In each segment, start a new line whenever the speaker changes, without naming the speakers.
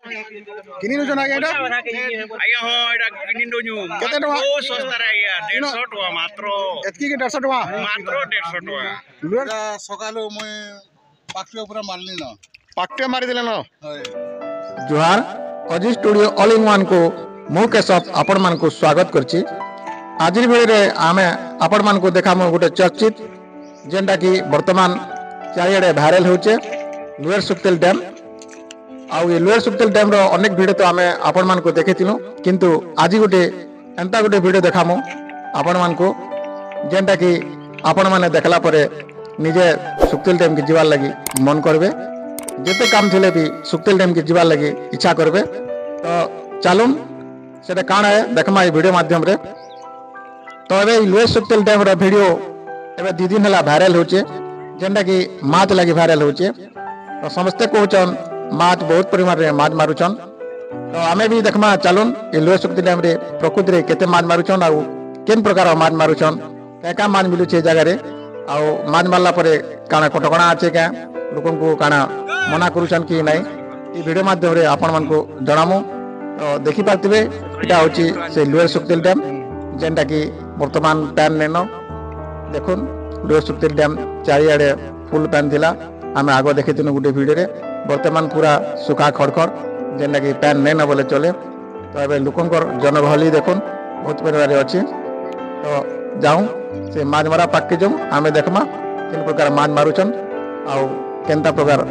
किनी नुजन आगे एटा
आया हो एटा किनी दोनु
केते टका
ओ सस्ता रे आया 150 टका मात्र
एतकी के 150 टका
मात्र 150 टका
लुएर
सकालो मुई पाक्टे ऊपर मारली न
पाक्टे मारी देले न
जोहार अजी स्टूडियो ऑल इन वन को मो केशव आपण मान को स्वागत करछि। आज बेले आमे आपण मान को देखामो गोटे चर्चित जेंटा कि वर्तमान चारिआडे भाइरल होचे लुएर सुक्तेल डैम। आउ ये लुएर सुक्तेल डैम रो अनेक वीडियो तो आमे आपण मान को देखिथिनु, किंतु आज गोटे एंता गोटे वीडियो देखामो आपण मान को जेंटा कि आपण माने देखला परे निजे सुक्तेल डैम के जीवार लगी मन करबे, जेते काम थिले भी सुक्तेल डैम के जीवार लगी इच्छा करबे। तो चलून सेटा काना है देखमा ये वीडियो माध्यम रे। तो एबे लुएर सुक्तेल डैम रो वीडियो एबे 2 दिन हला वायरल होचे जेंटा कि माछ लगी वायरल होचे। तो समस्ते कहउचन माछ बहुत परिमाण रे माछ मारुचन। तो आमे भी देखमा चलून ये लुएर सुक्तेल डैम रे प्रकृति रे केते माछ मारुचन आ केन प्रकार माछ मारुचन का माछ मिलुचे जगह रे आ माछ मारला परे काना कटकणा आछे का लोकन को काना मना करूचन कि नहीं ये वीडियो माध्यम रे आपण मन को जणामु। तो देखि पारतिबे एटा होची से लुएर सुक्तेल डैम जेंटा कि वर्तमान पैन नेनो देखुन लुएर सुक्तेल डैम चारिआडे फुल पैन थिला। आमे आगो देखिथिनु गुटे वीडियो रे वर्तमान पूरा सुखा खड़खड़ जेंटा कि पैन नेनो बोले चले। तो एबे लोकनकर जनगहली देखुन बहुत परिवार अछि। तो जाऊं से माछ मारा पाक के जाऊं आमे देखमा किन प्रकार माछ मारुचन आ केनता प्रकार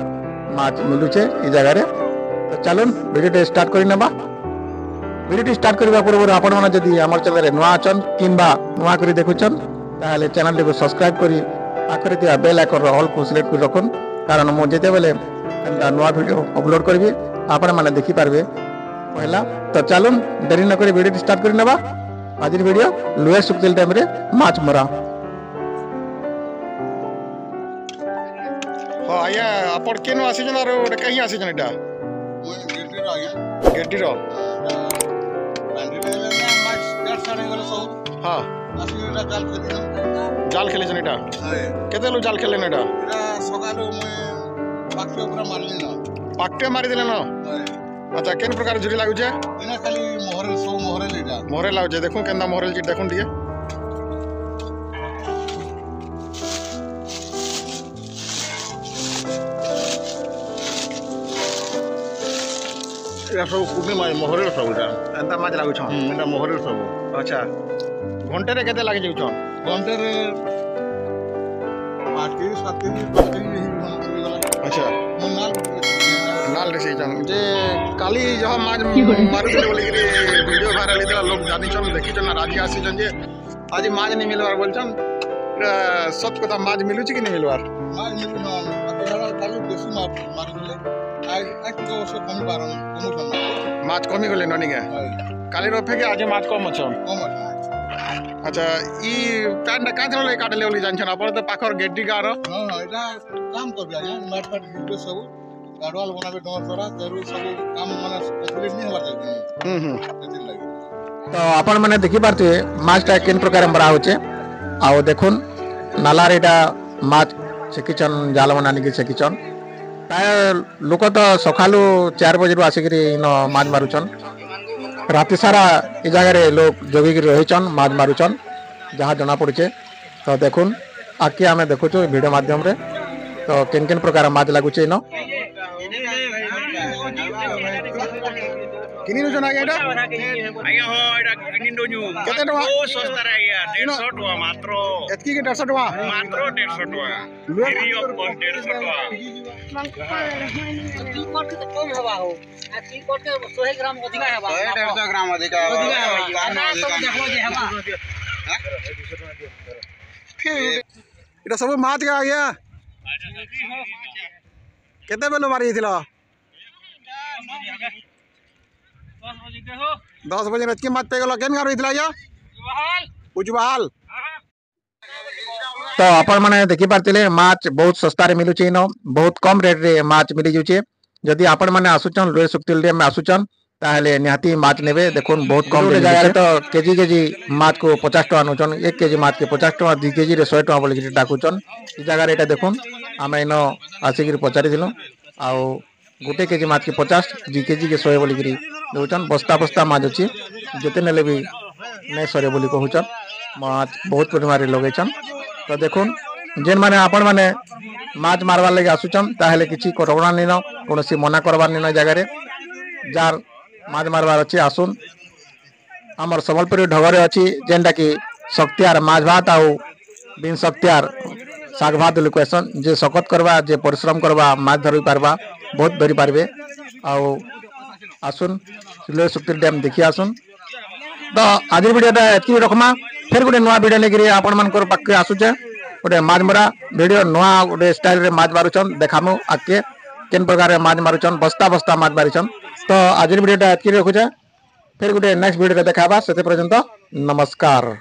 माछ मिलुचे ई जगह रे। तो चलून वीडियो स्टार्ट करि नबा। वीडियो स्टार्ट करबा पूर्व आपण माने जदी हमर चैनल रे नुवा अछन किंबा नुवा करी देखुचन ताले चैनल को सब्सक्राइब करी आखरी दिया बेल आइकन रो ऑल को सिलेक्ट कर रखन, कारण मो जेते बेले एंता नुवा वीडियो अपलोड करबी आपण माने देखि पारबे पहला। तो चलून देरी न करी वीडियो स्टार्ट करि नबा। आज वीडियो लुएर सुक्तेल डैम रे माछ मरा।
हां आया आपण केनो आसीजन आरो कहीं आसीजन एटा
मुई गेटी रो आगे
गेटी रो
बांडी देले ना माछ डेढ़ साढ़े गले सब
हां
आसीटा जाल खेली
जाल खेले जन एटा
हाय
केते लो जाल खेले एटा
एटा सकालो मुई पाक्टे ऊपर मारली न
पाक्टे मारी देले न।
हाय
अच्छा केन प्रकार जुरी लागुचे
इना खाली मोहरे सो मोहरे लेटा
मोहरे लागुचे देखो केंदा मोहरे जी देखुन दिए
या सब कुबे मोहरे सब एटा
एंता माछ लागुछ।
एटा मोहरे सब
अच्छा घंटे रे केते लागि जाउछ
घंटे रे 5 केजी 7 केजी 10 केजी ही गला।
अच्छा
मुन्नाल
लाल रे सेजन जे काली जह माछ मारु देले बोली रे वीडियो वायरल इतला लोग जानि छन देखि छन राजी आसी जन जे आज माछ नहीं मिलवार बोलछन सत कथा माछ मिलुची कि नहीं मिलवार
माछ मिलु न अकेला खाली बेसी मार देले आज को से कम पारन कम
माछ कमी गले ननी के काली रो फेके आज माछ कम छ
कम
अच्छा ई कांडा कांचन ले काटले ओली जान छन अपन त पाखर गेड्डी गारो
हां एटा काम करबे आया माट फाट गिरबे सब गाडवाल बनाबे डोर तोरा जरूर सब काम माने कंप्लीट नहीं होबा चाहिए एति लागि।
तो आपण माने देखि पारते माछटा केन प्रकार मरा होचे आउ देखुन नाला रेटा माछ छेकिचन जाल बनानी के छेकिचन। प्राय लोक तो सकालू 4 बजे आसिकरी न माछ मारुचन राति सारा ई जगह रे लोग जगिक रहिचन माछ मारुचन जहाँ जना पड़ुचे। तो देखुन आके आमे देखुचो वीडियो माध्यम रे। तो केन केन प्रकार माछ लागुचे न
किनी नुजन आगे एटा
आया हो एटा किनी दोनु
केते टका
ओ सस्ता रे आया 150 टका मात्र
एतकी के 150 टका
मात्र 150 टका फ्री ऑफ कॉस्ट 150 टका
ती कोट के कम हवा हो ती कोट के 100 ग्राम अधिका हवा
150 ग्राम अधिका
हवा सब देखो जे हवा
एटा सब माछ के आ गया केते बेलो मारी थिला 10 बजे रच के माछ पे गेलो केन गार होइतला या उजवाल।
तो आपण माने देखि पारतिले माछ बहुत सस्ता रे मिलुचे न बहुत कम रेट रे माछ मिली जुचे। जदि आपण माने आसुचन लुएर सुक्तेल डैम में आसुचन ताहले निहाती माछ नेबे देखुन बहुत कम रे जगह तो केजी केजी माछ को 50 टका अनुचन 1 केजी माछ के 50 टका 2 केजी रे 100 टका बोली डाकुचन। ई जगह रे एटा देखुन आमे इन आसिक पचारि दिलो आउ गोटे केजी माछ के 50 2 केजी के 100 बोलिकी दौन बस्ता बस्ता माछ अच्छी जिते ने भी नहीं सरे बोली कहूचन माछ बहुत परिमाण लगेचन। तो देखुन जेन माने आपण माने माछ मारवार लगे आसुचन ताहले किछि कटकणा नहीं न कौन मना करवार नहीं जगह जार माछ मारवार अच्छी आसुन आमर सम्बलपुरी ढगरे अच्छी जेनटा कि शक्तियार माछ भात आउ बिन शक्तियार शाग भात कहसन जे सकत करवा जे परिश्रम करवा माछ धरि पारबा बहुत धरि पारबे आउ आसुन सिल्वर शक्ति डैम देखी आसुन। तो आज वीडियोटा एतकी रखमा फिर गोटे नुआ वीडियो लेकिन आपण मानकर पाखे आसुचे गोटे माछ मरा वीडियो नुआ गोटे स्टाइल रे माछ मारुचन देखामु आके केन प्रकार माछ मारुचन बस्ता बस्ता माछ मारुचन। तो आज वीडियोटा एतकी रखुचे फिर गोटे नेक्स्ट वीडियो देखाबा से पर्यंत नमस्कार।